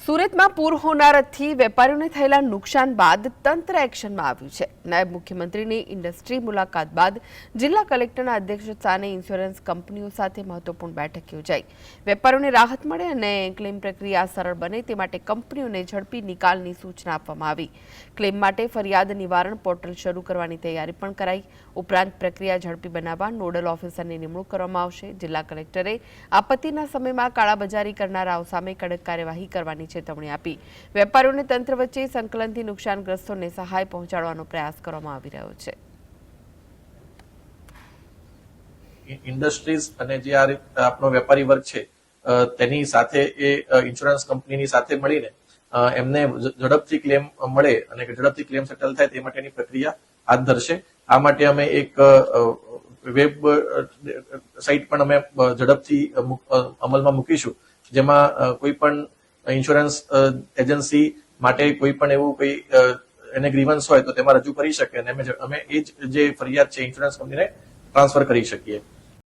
સુરતમાં પૂર હોનારતથી વેપારીઓને થયેલા નુકસાન બાદ તંત્ર એક્શનમાં આવ્યું છે। નાયબ મુખ્યમંત્રીની ઇન્ડસ્ટ્રી મુલાકાત બાદ જિલ્લા કલેક્ટરના અધ્યક્ષસ્થાને ઇન્સ્યોરન્સ કંપનીઓ સાથે મહત્વપૂર્ણ બેઠક યોજાઈ। વેપારીઓને રાહત મળે અને ક્લેમ પ્રક્રિયા સરળ બને તે માટે કંપનીઓને ઝડપી નિકાલની સૂચના આપવામાં આવી। ક્લેમ માટે ફરિયાદ નિવારણ પોર્ટલ શરૂ કરવાની તૈયારી પણ કરાઈ। ઉપરાંત પ્રક્રિયા ઝડપી બનાવવા નોડલ ઓફિસરની નિમણૂક કરવામાં આવશે। જિલ્લા કલેક્ટરે આપત્તિના સમયમાં કાળાબજારી કરનારાઓ સામે કડક કાર્યવાહી કરવાની ચેતવણી આપી। વેપારીઓને તંત્ર વચ્ચે સંકલનથી નુકસાનગ્રસ્તોને સહાય પહોંચાડવાનો પ્રયાસ કરવામાં આવી રહ્યો છે। ઇન્ડસ્ટ્રીઝ અને જે આ આપણો વેપારી વર્ગ છે તેની સાથે એ ઇન્સ્યોરન્સ કંપનીની સાથે મળીને એમને ઝડપથી ક્લેમ મળે અને ઝડપથી ક્લેમ સેટલ થાય તે માટેની પ્રક્રિયા હાથ ધરશે। આ માટે અમે એક વેબ સાઇટ પણ અમે ઝડપથી અમલમાં મૂકીશું, જેમાં કોઈ પણ ઇન્સ્યોરન્સ એજન્સી માટે કોઈ પણ એવું કોઈ એને ગ્રીવન્સ હોય તો તેમાં રજૂ કરી શકે અને અમે એ જ જે ફરિયાદ છે ઇન્સ્યોરન્સ કંપનીને ટ્રાન્સફર કરી શકીએ।